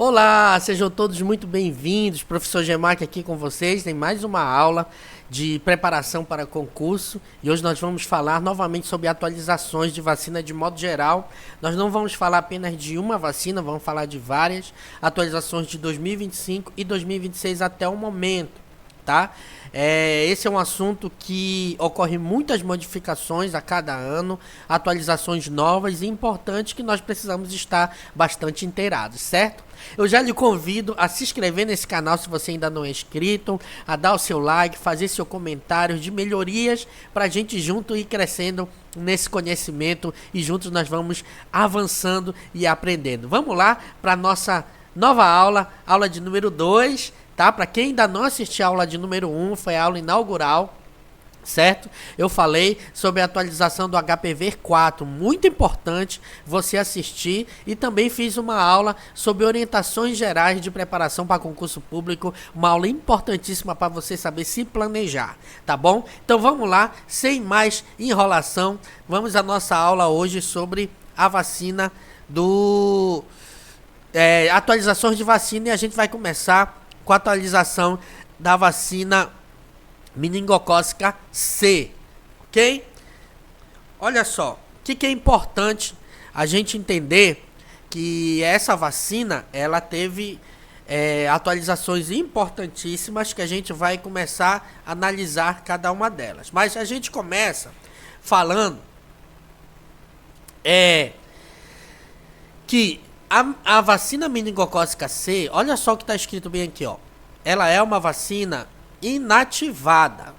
Olá, sejam todos muito bem-vindos. Professor Gemac aqui com vocês. Tem mais uma aula de preparação para concurso e hoje nós vamos falar novamente sobre atualizações de vacina de modo geral. Nós não vamos falar apenas de uma vacina, vamos falar de várias atualizações de 2025 e 2026 até o momento, tá? Esse é um assunto que ocorre muitas modificações a cada ano, atualizações novas e importantes que nós precisamos estar bastante inteirados, certo? Eu já lhe convido a se inscrever nesse canal se você ainda não é inscrito, a dar o seu like, fazer seu comentário de melhorias para a gente junto ir crescendo nesse conhecimento e juntos nós vamos avançando e aprendendo. Vamos lá para a nossa nova aula, aula de número 2. Tá? Para quem ainda não assistiu a aula de número 1, foi a aula inaugural, certo? Eu falei sobre a atualização do HPV-4, muito importante você assistir, e também fiz uma aula sobre orientações gerais de preparação para concurso público, uma aula importantíssima para você saber se planejar, tá bom? Então vamos lá, sem mais enrolação, vamos à nossa aula hoje sobre a vacina atualizações de vacina, e a gente vai começar com a atualização da vacina meningocócica C, ok? Olha só, o que é importante a gente entender que essa vacina, ela teve atualizações importantíssimas que a gente vai começar a analisar cada uma delas. Mas a gente começa falando que a vacina meningocócica C, olha só o que está escrito bem aqui, ó. Ela é uma vacina inativada,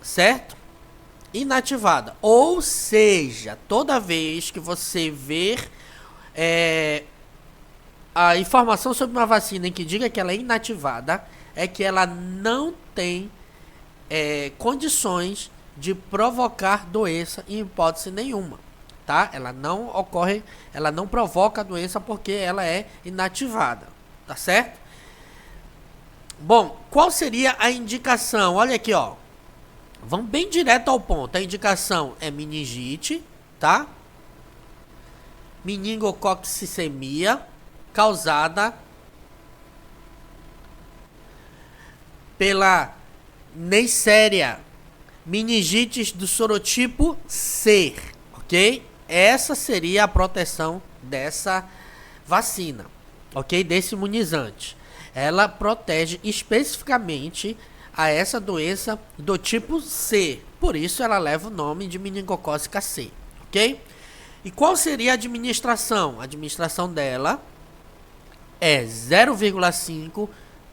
certo? Inativada. Ou seja, toda vez que você ver a informação sobre uma vacina em que diga que ela é inativada, é que ela não tem condições de provocar doença em hipótese nenhuma. Tá? Ela não provoca a doença porque ela é inativada, tá certo? Bom, qual seria a indicação? Olha aqui, ó. Vamos bem direto ao ponto. A indicação é meningite, tá? Meningococcemia causada pela Neisseria meningitis do sorotipo C, ok? Essa seria a proteção dessa vacina, ok? Desse imunizante. Ela protege especificamente a essa doença do tipo C. Por isso ela leva o nome de meningocócica C, ok? E qual seria a administração? A administração dela é 0,5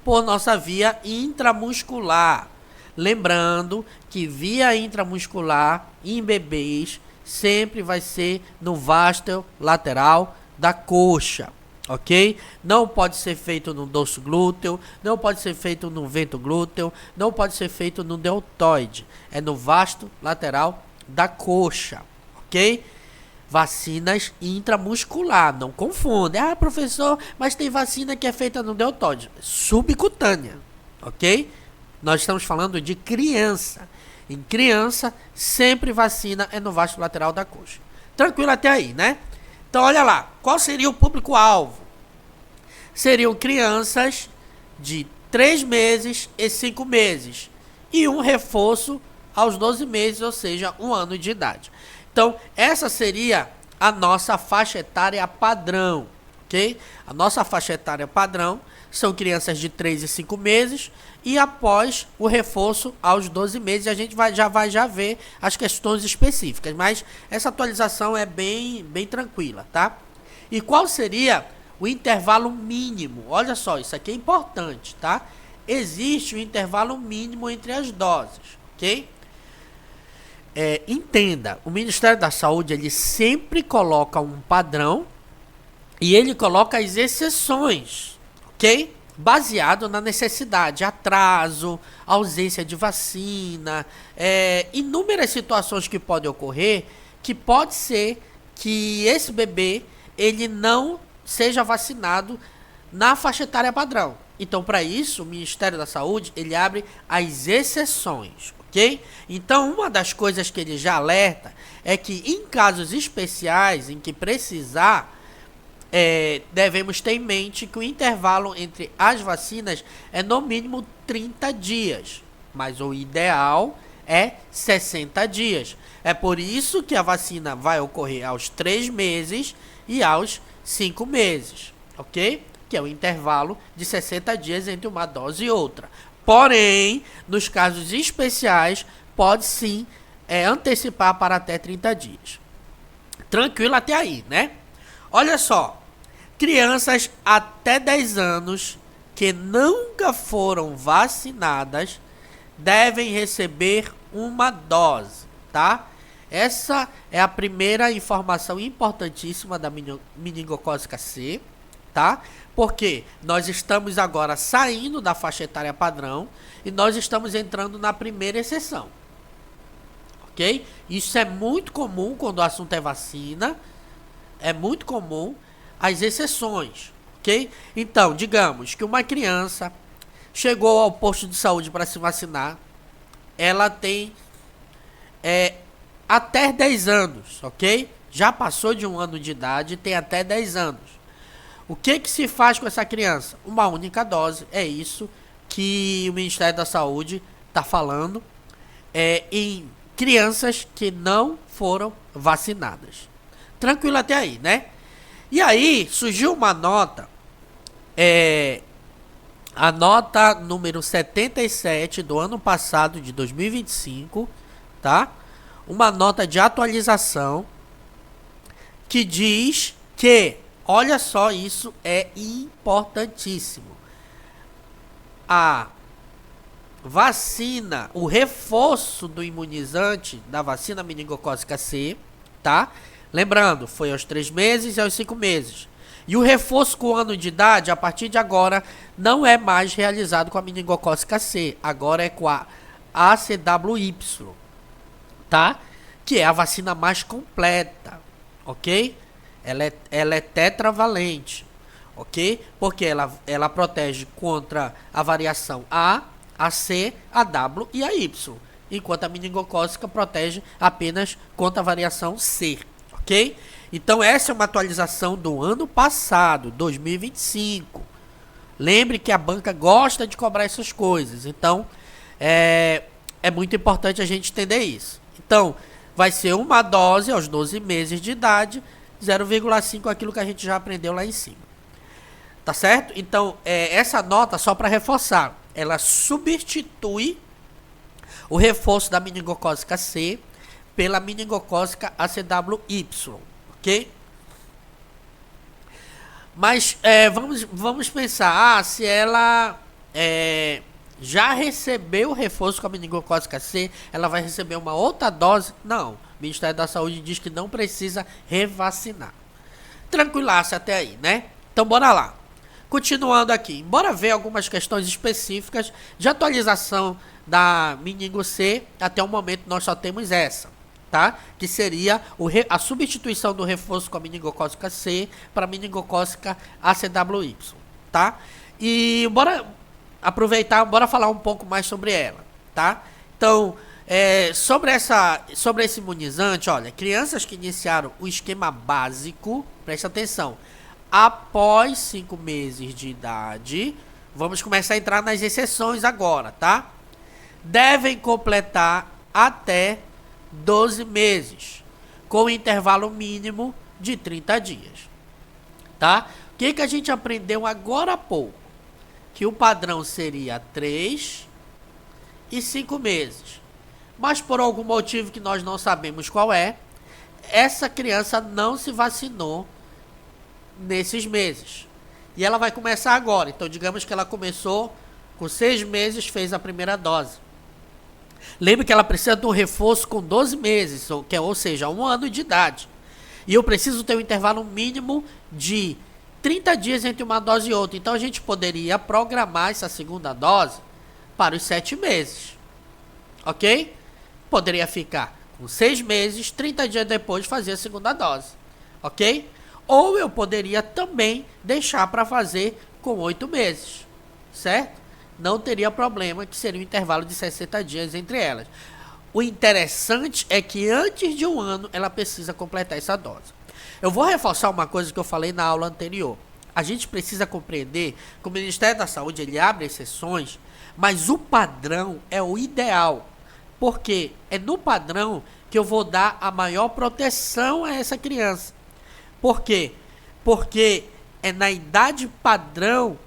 por nossa via intramuscular. Lembrando que via intramuscular em bebês sempre vai ser no vasto lateral da coxa, ok? Não pode ser feito no dorso glúteo, não pode ser feito no vento glúteo, não pode ser feito no deltoide. É no vasto lateral da coxa, ok? Vacinas intramuscular, não confunda. Ah, professor, mas tem vacina que é feita no deltoide. Subcutânea, ok? Nós estamos falando de criança. Em criança, sempre vacina é no vasto lateral da coxa. Tranquilo até aí, né? Então, olha lá. Qual seria o público-alvo? Seriam crianças de 3 meses e 5 meses. E um reforço aos 12 meses, ou seja, 1 ano de idade. Então, essa seria a nossa faixa etária padrão, ok? A nossa faixa etária padrão são crianças de 3 e 5 meses e após o reforço aos 12 meses a gente já vai ver as questões específicas, mas essa atualização é bem tranquila, tá? E qual seria o intervalo mínimo? Olha só, isso aqui é importante, tá? Existe um intervalo mínimo entre as doses, ok? Entenda, o Ministério da Saúde ele sempre coloca um padrão e ele coloca as exceções, ok? Baseado na necessidade, atraso, ausência de vacina, inúmeras situações que podem ocorrer, que pode ser que esse bebê ele não seja vacinado na faixa etária padrão. Então, para isso, o Ministério da Saúde ele abre as exceções, ok? Então, uma das coisas que ele já alerta é que em casos especiais em que precisar devemos ter em mente que o intervalo entre as vacinas é no mínimo 30 dias, mas o ideal é 60 dias. É por isso que a vacina vai ocorrer aos 3 meses e aos 5 meses, ok? Que é o intervalo de 60 dias entre uma dose e outra. Porém, nos casos especiais, pode sim antecipar para até 30 dias. Tranquilo até aí, né? Olha só, crianças até 10 anos que nunca foram vacinadas devem receber uma dose, tá? Essa é a primeira informação importantíssima da meningocócica C, tá? Porque nós estamos agora saindo da faixa etária padrão e nós estamos entrando na primeira exceção, ok? Isso é muito comum quando o assunto é vacina, é muito comum as exceções, ok? Então, digamos que uma criança chegou ao posto de saúde para se vacinar, ela tem até 10 anos, ok? Já passou de 1 ano de idade, tem até 10 anos. O que se faz com essa criança? Uma única dose, é isso que o Ministério da Saúde está falando, em crianças que não foram vacinadas. Tranquilo até aí, né? E aí, surgiu uma nota, a nota número 77 do ano passado, de 2025, tá? Uma nota de atualização que diz que, olha só, isso é importantíssimo. A vacina, o reforço do imunizante da vacina meningocócica C, tá? Lembrando, foi aos 3 meses e aos 5 meses. E o reforço com o ano de idade, a partir de agora, não é mais realizado com a meningocócica C. Agora é com a ACWY, tá? Que é a vacina mais completa, ok? Ela é tetravalente, ok? Porque ela protege contra a variação A, a C, a W e a Y. Enquanto a meningocócica protege apenas contra a variação C, ok? Então essa é uma atualização do ano passado, 2025. Lembre que a banca gosta de cobrar essas coisas. Então é muito importante a gente entender isso. Então vai ser uma dose aos 12 meses de idade, 0,5 aquilo que a gente já aprendeu lá em cima. Tá certo? Então essa nota, só para reforçar, ela substitui o reforço da meningocócica C pela meningocócica ACWY, ok? Mas vamos pensar, se ela já recebeu o reforço com a meningocócica C, ela vai receber uma outra dose? Não, o Ministério da Saúde diz que não precisa revacinar. Tranquilaço até aí, né? Então bora lá. Continuando aqui, bora ver algumas questões específicas de atualização da meningo C. Até o momento nós só temos essa, tá? Que seria a substituição do reforço com a meningocócica C para a meningocócica ACWY, tá? E bora aproveitar, bora falar um pouco mais sobre ela, tá? Então, sobre esse imunizante, olha, crianças que iniciaram o esquema básico, presta atenção, após 5 meses de idade, vamos começar a entrar nas exceções agora, tá? Devem completar até 12 meses, com intervalo mínimo de 30 dias, tá? O que a gente aprendeu agora há pouco? Que o padrão seria 3 e 5 meses. Mas por algum motivo que nós não sabemos qual é, essa criança não se vacinou nesses meses. E ela vai começar agora. Então digamos que ela começou com 6 meses, fez a primeira dose. Lembre que ela precisa de um reforço com 12 meses, ou seja, 1 ano de idade. E eu preciso ter um intervalo mínimo de 30 dias entre uma dose e outra. Então a gente poderia programar essa segunda dose para os 7 meses. Ok? Poderia ficar com 6 meses, 30 dias depois fazer a segunda dose. Ok? Ou eu poderia também deixar para fazer com 8 meses. Certo? Não teria problema, que seria um intervalo de 60 dias entre elas. O interessante é que antes de 1 ano ela precisa completar essa dose. Eu vou reforçar uma coisa que eu falei na aula anterior. A gente precisa compreender que o Ministério da Saúde ele abre exceções, mas o padrão é o ideal. Porque é no padrão que eu vou dar a maior proteção a essa criança. Por quê? Porque é na idade padrão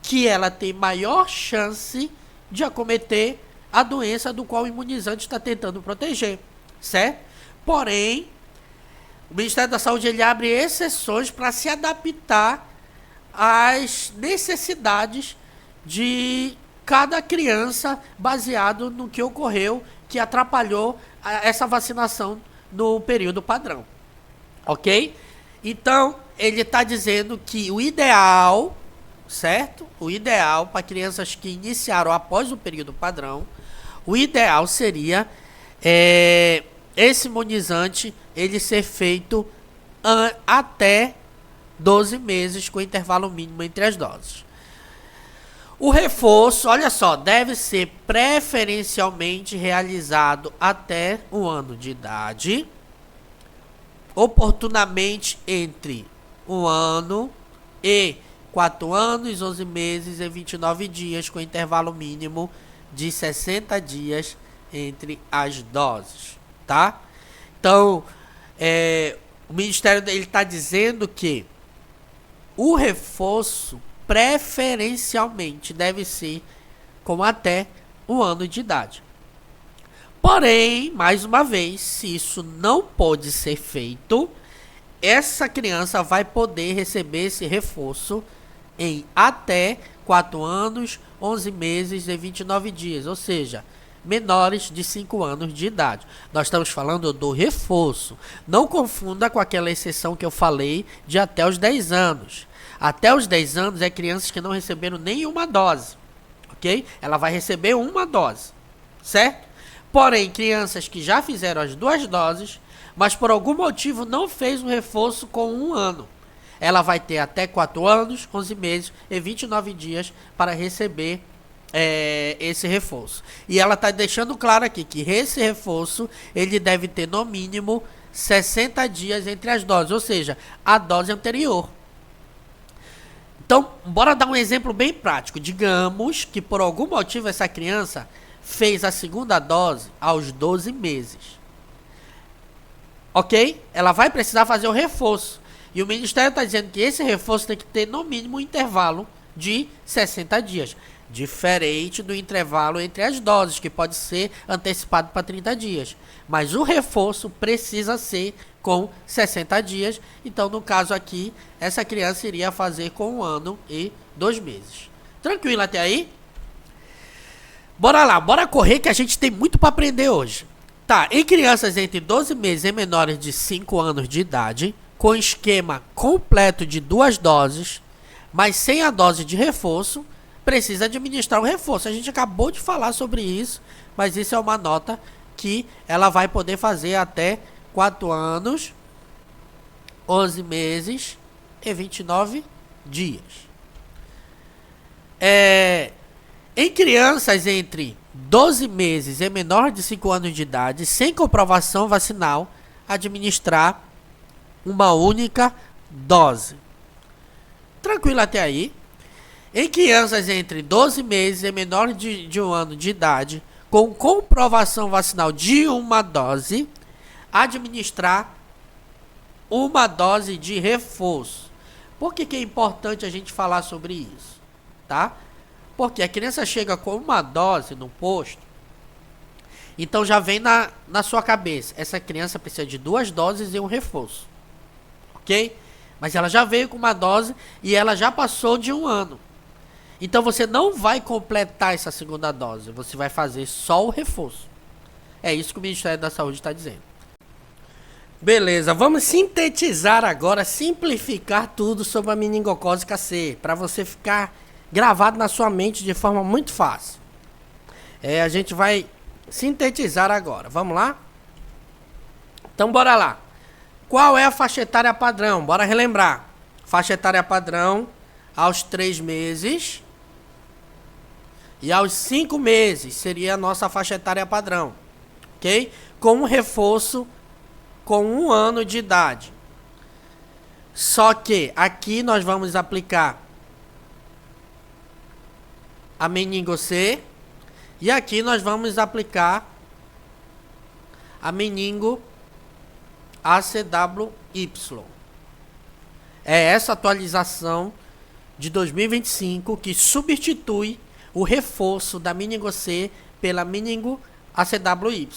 que ela tem maior chance de acometer a doença do qual o imunizante está tentando proteger, certo? Porém, o Ministério da Saúde ele abre exceções para se adaptar às necessidades de cada criança, baseado no que ocorreu, que atrapalhou essa vacinação no período padrão, ok? Então, ele está dizendo que o ideal, certo? O ideal para crianças que iniciaram após o período padrão, o ideal seria esse imunizante ele ser feito até 12 meses com intervalo mínimo entre as doses. O reforço, olha só, deve ser preferencialmente realizado até 1 ano de idade, oportunamente entre 1 ano e 4 anos, 11 meses e 29 dias, com intervalo mínimo de 60 dias entre as doses, tá? Então, o Ministério está dizendo que o reforço preferencialmente deve ser com até 1 ano de idade. Porém, mais uma vez, se isso não pode ser feito, essa criança vai poder receber esse reforço em até 4 anos, 11 meses e 29 dias, ou seja, menores de 5 anos de idade. Nós estamos falando do reforço. Não confunda com aquela exceção que eu falei de até os 10 anos. Até os 10 anos é crianças que não receberam nenhuma dose, ok? Ela vai receber uma dose, certo? Porém, crianças que já fizeram as 2 doses, mas por algum motivo não fez um reforço com 1 ano, ela vai ter até 4 anos, 11 meses e 29 dias para receber esse reforço. E ela está deixando claro aqui que esse reforço ele deve ter no mínimo 60 dias entre as doses, ou seja, a dose anterior. Então, bora dar um exemplo bem prático. Digamos que por algum motivo essa criança fez a segunda dose aos 12 meses. Ok? Ela vai precisar fazer o reforço. E o Ministério está dizendo que esse reforço tem que ter no mínimo um intervalo de 60 dias. Diferente do intervalo entre as doses, que pode ser antecipado para 30 dias. Mas o reforço precisa ser com 60 dias. Então, no caso aqui, essa criança iria fazer com 1 ano e 2 meses. Tranquilo até aí? Bora lá, bora correr que a gente tem muito para aprender hoje. Tá, em crianças entre 12 meses e menores de 5 anos de idade, com esquema completo de 2 doses, mas sem a dose de reforço, precisa administrar o reforço. A gente acabou de falar sobre isso, mas isso é uma nota que ela vai poder fazer até 4 anos, 11 meses e 29 dias. Em crianças entre 12 meses e menor de 5 anos de idade, sem comprovação vacinal, administrar uma única dose. Tranquilo até aí. Em crianças entre 12 meses e menor de 1 ano de idade, com comprovação vacinal de uma dose, administrar uma dose de reforço. Por que é importante a gente falar sobre isso? Tá? Porque a criança chega com uma dose no posto, então já vem na sua cabeça, essa criança precisa de 2 doses e um reforço. Ok? Mas ela já veio com uma dose e ela já passou de 1 ano. Então você não vai completar essa segunda dose, você vai fazer só o reforço. É isso que o Ministério da Saúde está dizendo. Beleza, vamos sintetizar agora, simplificar tudo sobre a meningocócica C, para você ficar gravado na sua mente de forma muito fácil. A gente vai sintetizar agora, vamos lá? Então bora lá. Qual é a faixa etária padrão? Bora relembrar. Faixa etária padrão aos 3 meses e aos 5 meses seria a nossa faixa etária padrão, ok? Com um reforço com 1 ano de idade. Só que aqui nós vamos aplicar a meningo C e aqui nós vamos aplicar a meningo ACWY. É essa atualização de 2025 que substitui o reforço da meningo C pela meningo ACWY.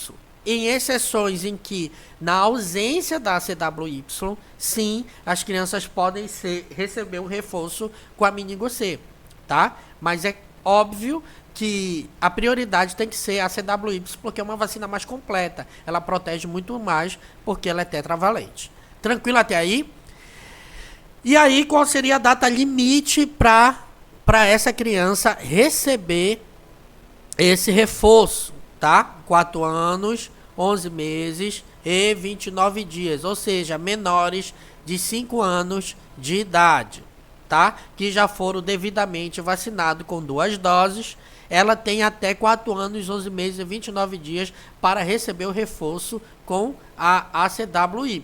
Em exceções em que, na ausência da ACWY, sim, as crianças podem receber um reforço com a meningo C, tá? Mas é óbvio que a prioridade tem que ser a ACWY, porque é uma vacina mais completa. Ela protege muito mais, porque ela é tetravalente. Tranquilo até aí? E aí, qual seria a data limite para essa criança receber esse reforço, tá? 4 anos, 11 meses e 29 dias, ou seja, menores de 5 anos de idade, tá? Que já foram devidamente vacinados com 2 doses. Ela tem até 4 anos, 11 meses e 29 dias para receber o reforço com a ACWY.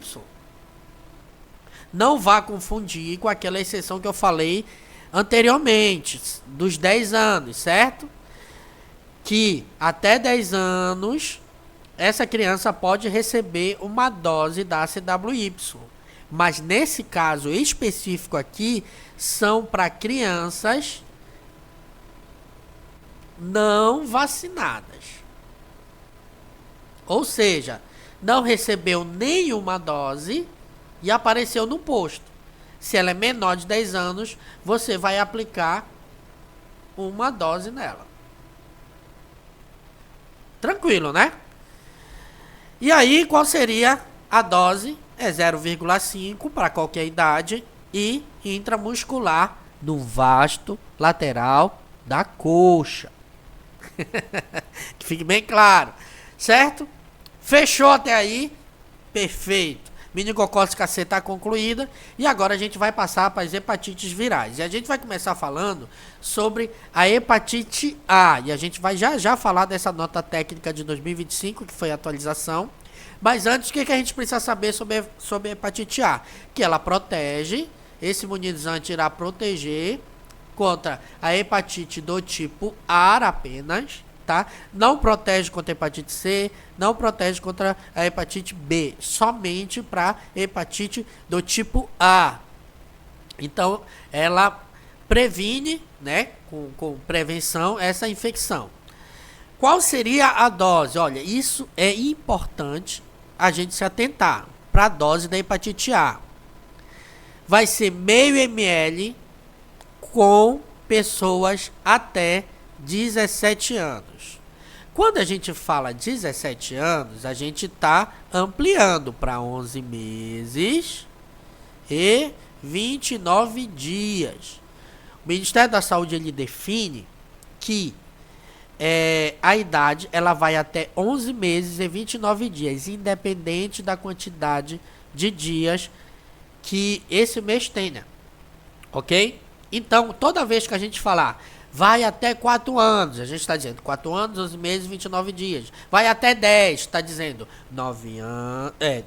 Não vá confundir com aquela exceção que eu falei anteriormente, dos 10 anos, certo? Que até 10 anos, essa criança pode receber uma dose da ACWY. Mas nesse caso específico aqui, são para crianças não vacinadas. Ou seja, não recebeu nenhuma dose e apareceu no posto. Se ela é menor de 10 anos, você vai aplicar uma dose nela. Tranquilo, né? E aí, qual seria a dose? É 0,5 para qualquer idade e intramuscular no vasto lateral da coxa. Que fique bem claro, certo? Fechou até aí? Perfeito. Meningocócica C está concluída e agora a gente vai passar para as hepatites virais. E a gente vai começar falando sobre a hepatite A. E a gente vai já falar dessa nota técnica de 2025, que foi a atualização. Mas antes, o que a gente precisa saber sobre a hepatite A? Que ela protege, esse imunizante irá proteger contra a hepatite do tipo A apenas, tá? Não protege contra a hepatite C, não protege contra a hepatite B, somente para hepatite do tipo A. Então, ela previne, né, com prevenção, essa infecção. Qual seria a dose? Olha, isso é importante a gente se atentar para a dose da hepatite A. Vai ser meio ml com pessoas até 17 anos. Quando a gente fala 17 anos, a gente está ampliando para 11 meses e 29 dias. O Ministério da Saúde ele define que a idade ela vai até 11 meses e 29 dias, independente da quantidade de dias que esse mês tenha, ok? Então, toda vez que a gente falar vai até 4 anos, a gente está dizendo 4 anos, 11 meses, 29 dias. Vai até 10, está dizendo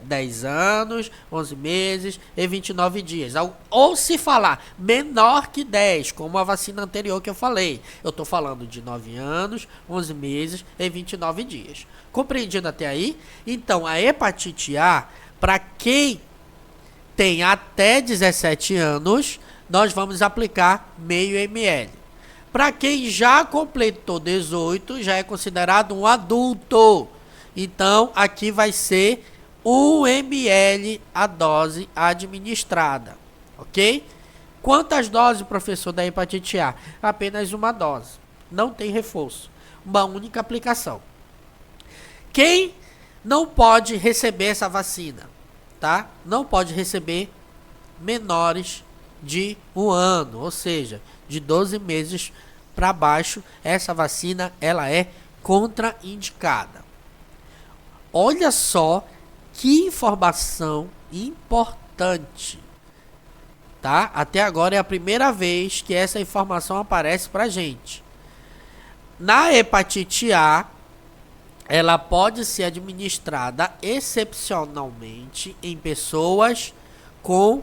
10 anos, 11 meses e 29 dias. Ou se falar menor que 10, como a vacina anterior que eu falei, eu estou falando de 9 anos, 11 meses e 29 dias. Compreendido até aí? Então, a hepatite A, para quem tem até 17 anos, nós vamos aplicar meio ml. Para quem já completou 18, já é considerado um adulto. Então, aqui vai ser 1 ml a dose administrada, ok? Quantas doses, professor, da hepatite A? Apenas uma dose. Não tem reforço. Uma única aplicação. Quem não pode receber essa vacina, tá? Não pode receber menores de 1 ano, ou seja, de 12 meses para baixo, essa vacina ela é contraindicada. Olha só que informação importante, tá? Até agora é a primeira vez que essa informação aparece para gente. Na hepatite A, ela pode ser administrada excepcionalmente em pessoas com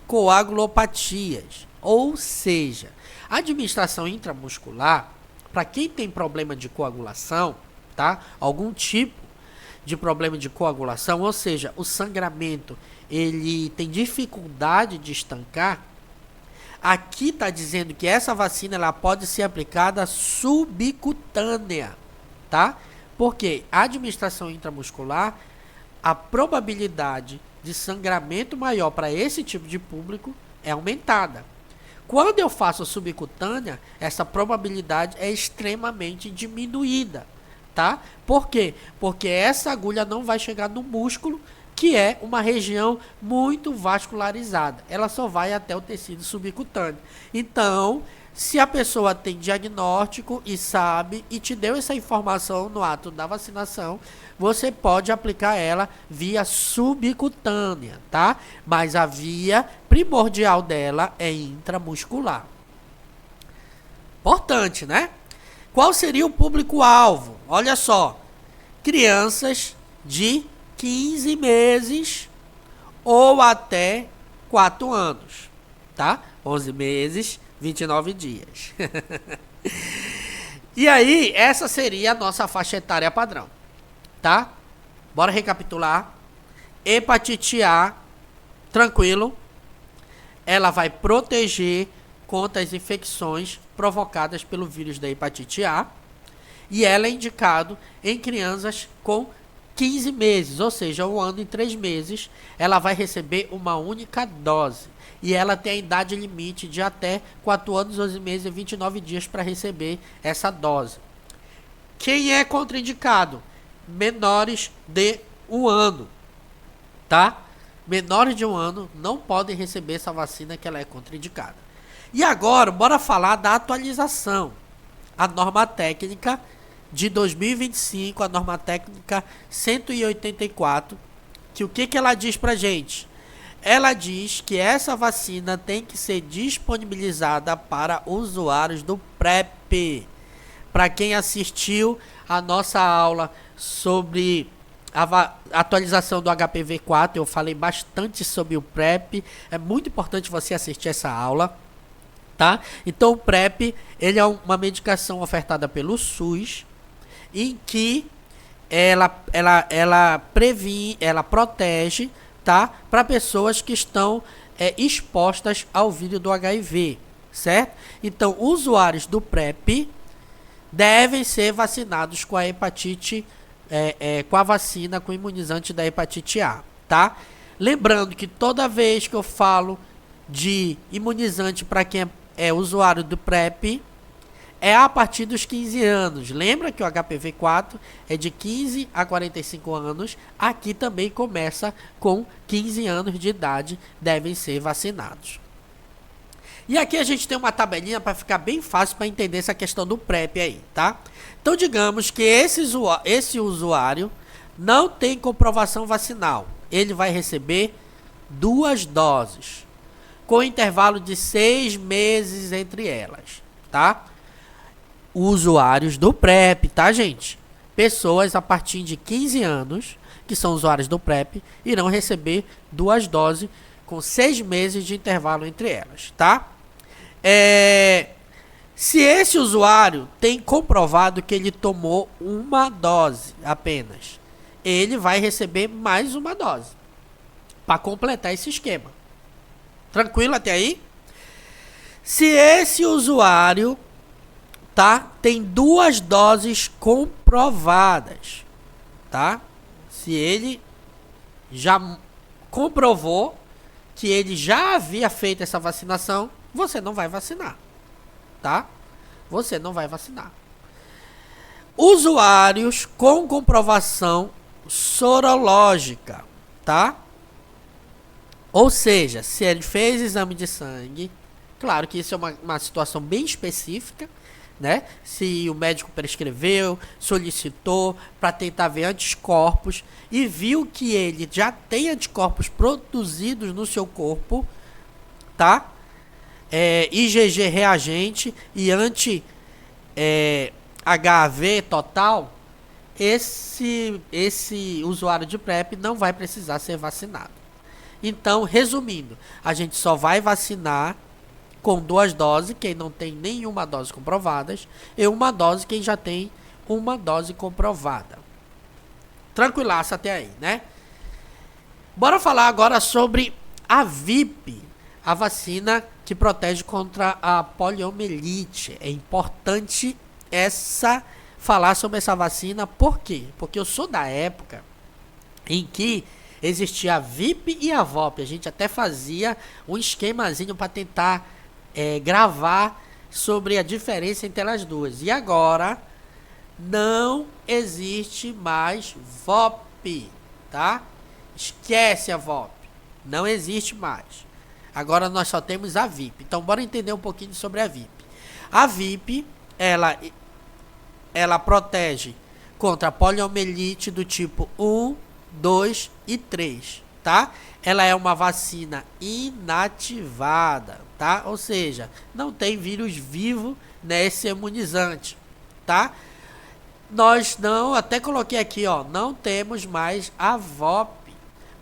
coagulopatias. Ou seja, a administração intramuscular, para quem tem problema de coagulação, tá? Algum tipo de problema de coagulação, ou seja, o sangramento, ele tem dificuldade de estancar. Aqui está dizendo que essa vacina ela pode ser aplicada subcutânea, tá? Porque a administração intramuscular, a probabilidade de sangramento maior para esse tipo de público é aumentada. Quando eu faço subcutânea, essa probabilidade é extremamente diminuída, tá? Por quê? Porque essa agulha não vai chegar no músculo, que é uma região muito vascularizada. Ela só vai até o tecido subcutâneo. Então, se a pessoa tem diagnóstico e sabe e te deu essa informação no ato da vacinação, você pode aplicar ela via subcutânea, tá? Mas a via primordial dela é intramuscular. Importante, né? Qual seria o público-alvo? Olha só, crianças de 15 meses ou até 4 anos, tá? 11 meses, 29 dias. E aí, essa seria a nossa faixa etária padrão, tá? Bora recapitular. Hepatite A, tranquilo, ela vai proteger contra as infecções provocadas pelo vírus da hepatite A, e ela é indicado em crianças com 15 meses, ou seja, 1 ano e 3 meses, ela vai receber uma única dose. E ela tem a idade limite de até 4 anos, 11 meses e 29 dias para receber essa dose. Quem é contraindicado? Menores de 1 ano, tá? Menores de 1 ano não podem receber essa vacina, que ela é contraindicada. E agora, bora falar da atualização. A norma técnica de 2025, a norma técnica 184, que o que ela diz pra gente? Ela diz que essa vacina tem que ser disponibilizada para usuários do PrEP. Para quem assistiu a nossa aula sobre a atualização do HPV-4, eu falei bastante sobre o PrEP. É muito importante você assistir essa aula, tá? Então o PrEP, ele é uma medicação ofertada pelo SUS, em que ela previne, ela protege, tá? Para pessoas que estão expostas ao vírus do HIV, certo? Então, usuários do PrEP devem ser vacinados com a hepatite, com a vacina, com o imunizante da hepatite A, tá? Lembrando que toda vez que eu falo de imunizante para quem é usuário do PrEP, é a partir dos 15 anos. Lembra que o HPV-4 é de 15 a 45 anos. Aqui também começa com 15 anos de idade, devem ser vacinados. E aqui a gente tem uma tabelinha para ficar bem fácil para entender essa questão do PrEP aí, tá? Então, digamos que esse usuário não tem comprovação vacinal. Ele vai receber 2 doses, com intervalo de 6 meses entre elas, tá? Usuários do PrEP, tá, gente? Pessoas a partir de 15 anos, que são usuários do PrEP, irão receber 2 doses com 6 meses de intervalo entre elas, tá? Se esse usuário tem comprovado que ele tomou 1 dose apenas, ele vai receber mais 1 dose para completar esse esquema. Tranquilo até aí? Se esse usuário, tá, tem 2 doses comprovadas, tá? Se ele já comprovou que ele já havia feito essa vacinação, você não vai vacinar, tá? Você não vai vacinar. Usuários com comprovação sorológica, tá? Ou seja, se ele fez exame de sangue, claro que isso é uma situação bem específica, né? Se o médico prescreveu, solicitou para tentar ver anticorpos e viu que ele já tem anticorpos produzidos no seu corpo, tá? IgG reagente e anti-HAV total, esse usuário de PrEP não vai precisar ser vacinado. Então, resumindo, a gente só vai vacinar com 2 doses, quem não tem nenhuma dose comprovada, e 1 dose, quem já tem 1 dose comprovada. Tranquilaço até aí, né? Bora falar agora sobre a VIP, a vacina que protege contra a poliomielite. É importante falar sobre essa vacina, por quê? Porque eu sou da época em que existia a VIP e a VOP. A gente até fazia um esquemazinho para tentar gravar sobre a diferença entre as duas. E agora não existe mais VOP, tá? Esquece a VOP, não existe mais. Agora nós só temos a VIP. Então bora entender um pouquinho sobre a VIP. A VIP, ela protege contra a poliomielite do tipo 1, 2 e 3, tá? Ela é uma vacina inativada, tá? Ou seja, não tem vírus vivo nesse imunizante, tá? Nós não, até coloquei aqui, ó, não temos mais a VOP,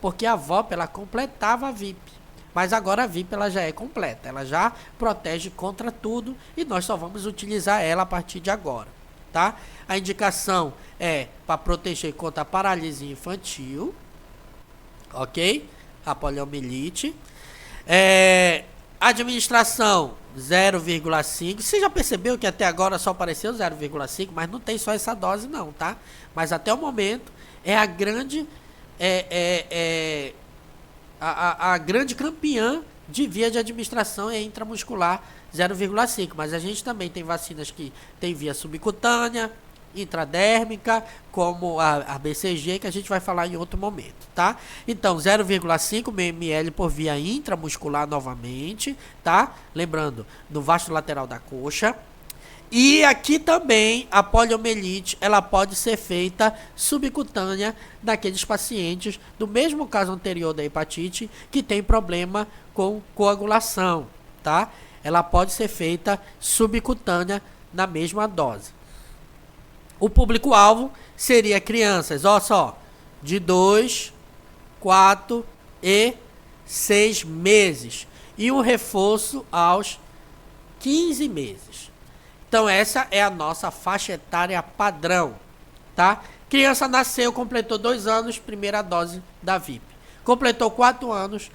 porque a VOP ela completava a VIP. Mas agora a VIP ela já é completa, ela já protege contra tudo e nós só vamos utilizar ela a partir de agora, tá? A indicação é para proteger contra a paralisia infantil, ok? A poliomielite. Administração 0,5. Você já percebeu que até agora só apareceu 0,5, mas não tem só essa dose não, tá? Mas até o momento é a grande a grande campeã de via de administração é intramuscular 0,5, mas a gente também tem vacinas que tem via subcutânea, intradérmica, como a BCG, que a gente vai falar em outro momento, tá? Então, 0,5 ml por via intramuscular novamente, tá? Lembrando, no vasto lateral da coxa. E aqui também a poliomielite, ela pode ser feita subcutânea naqueles pacientes do mesmo caso anterior da hepatite que tem problema com coagulação, tá? Ela pode ser feita subcutânea na mesma dose. O público-alvo seria crianças, ó só, de 2, 4 e 6 meses. E um reforço aos 15 meses. Então essa é a nossa faixa etária padrão, tá? Criança nasceu, completou 2 anos, primeira dose da VIP. Completou 4 anos,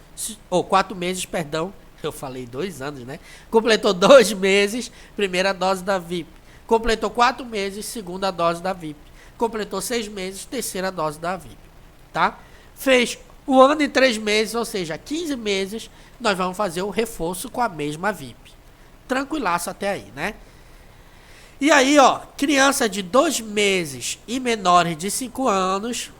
ou 4 meses, perdão, eu falei 2 anos, né? Completou 2 meses, primeira dose da VIP. Completou 4 meses, segunda dose da VIP. Completou 6 meses, terceira dose da VIP, tá? Fez 1 ano e 3 meses, ou seja, 15 meses, nós vamos fazer o reforço com a mesma VIP. Tranquilaço até aí, né? E aí, ó, criança de 2 meses e menores de 5 anos,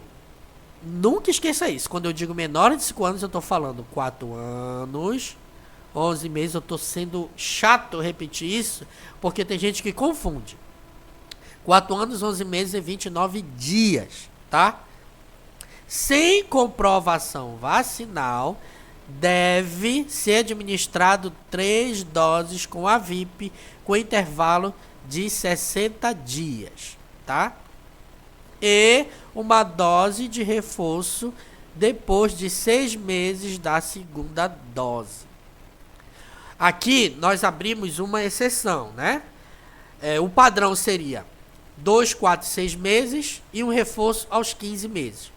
nunca esqueça isso. Quando eu digo menores de 5 anos, eu tô falando 4 anos, 11 meses. Eu tô sendo chato repetir isso, porque tem gente que confunde. 4 anos, 11 meses e 29 dias, tá? Sem comprovação vacinal, deve ser administrado 3 doses com a VIP, com intervalo de 60 dias, tá? E uma dose de reforço depois de 6 meses da segunda dose. Aqui nós abrimos uma exceção, né? O padrão seria 2, 4, 6 meses e um reforço aos 15 meses.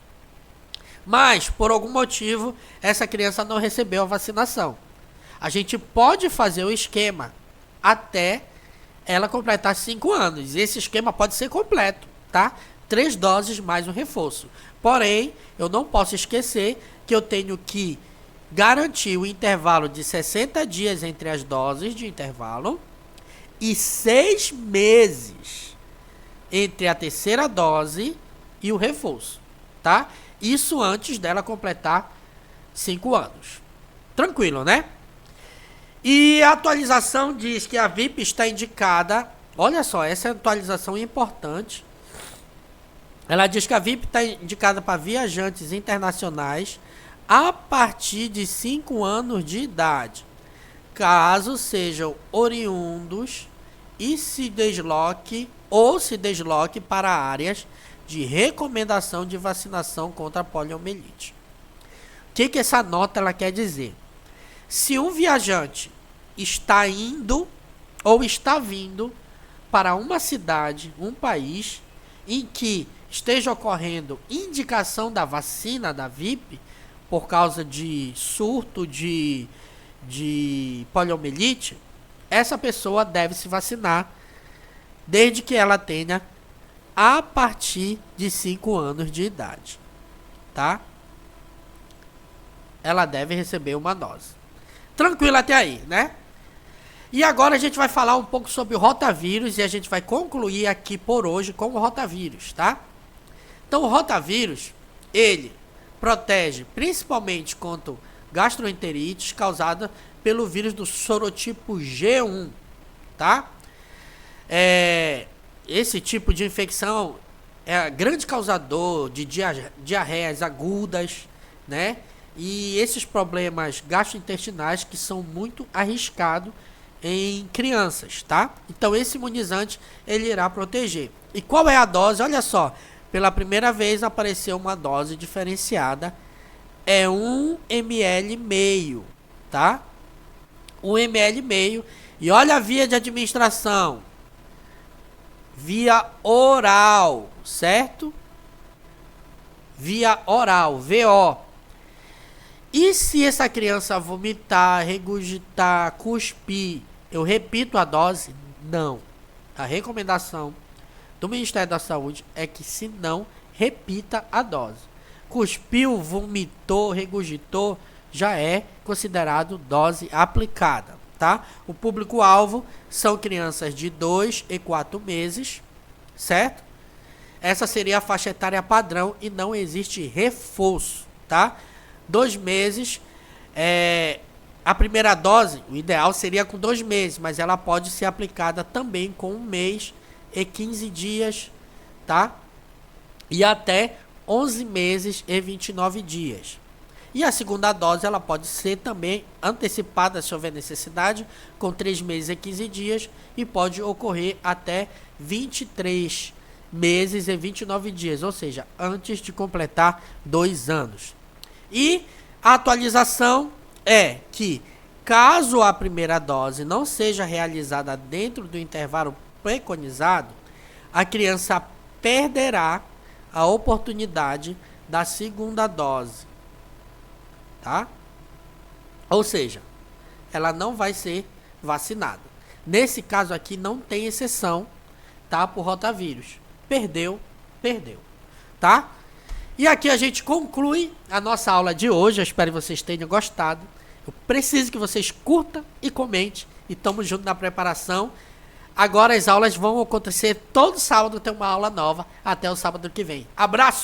Mas, por algum motivo, essa criança não recebeu a vacinação. A gente pode fazer o esquema até ela completar 5 anos. Esse esquema pode ser completo, tá? 3 doses mais um reforço. Porém, eu não posso esquecer que eu tenho que garantir o intervalo de 60 dias entre as doses de intervalo e 6 meses entre a terceira dose e o reforço, tá? Isso antes dela completar 5 anos. Tranquilo, né? E a atualização diz que a VIP está indicada. Olha só, essa atualização é importante. Ela diz que a VIP está indicada para viajantes internacionais a partir de 5 anos de idade, caso sejam oriundos e se desloque para áreas de recomendação de vacinação contra a poliomielite. que essa nota ela quer dizer? Se um viajante está indo ou está vindo para uma cidade, um país, em que esteja ocorrendo indicação da vacina da VIP, por causa de surto de poliomielite, essa pessoa deve se vacinar desde que ela tenha a partir de 5 anos de idade, tá? Ela deve receber uma dose. Tranquilo até aí, né? E agora a gente vai falar um pouco sobre o rotavírus e a gente vai concluir aqui por hoje com o rotavírus, tá? Então o rotavírus, ele protege principalmente contra gastroenterites causada pelo vírus do sorotipo G1, tá? Esse tipo de infecção é grande causador de diarreias agudas, né? E esses problemas gastrointestinais que são muito arriscados em crianças, tá? Então esse imunizante ele irá proteger. E qual é a dose? Olha só, pela primeira vez apareceu uma dose diferenciada, é 1,5 ml, tá? 1,5 ml. E olha a via de administração, via oral, certo? Via oral, VO. E se essa criança vomitar, regurgitar, cuspir, eu repito a dose? Não. A recomendação do Ministério da Saúde é que se não, repita a dose. Cuspiu, vomitou, regurgitou, já é considerado dose aplicada, tá? O público-alvo são crianças de 2 e 4 meses, certo? Essa seria a faixa etária padrão e não existe reforço, tá? 2 meses, a primeira dose, o ideal seria com 2 meses, mas ela pode ser aplicada também com 1 mês e 15 dias, tá? E até 11 meses e 29 dias. E a segunda dose, ela pode ser também antecipada, se houver necessidade, com 3 meses e 15 dias, e pode ocorrer até 23 meses e 29 dias, ou seja, antes de completar 2 anos. E a atualização é que, caso a primeira dose não seja realizada dentro do intervalo preconizado, a criança perderá a oportunidade da segunda dose, tá? Ou seja, ela não vai ser vacinada. Nesse caso aqui não tem exceção, tá? Por rotavírus. Perdeu, tá? E aqui a gente conclui a nossa aula de hoje. Eu espero que vocês tenham gostado. Eu preciso que vocês curtam e comentem. E estamos juntos na preparação. Agora as aulas vão acontecer todo sábado, tem uma aula nova. Até o sábado que vem. Abraço!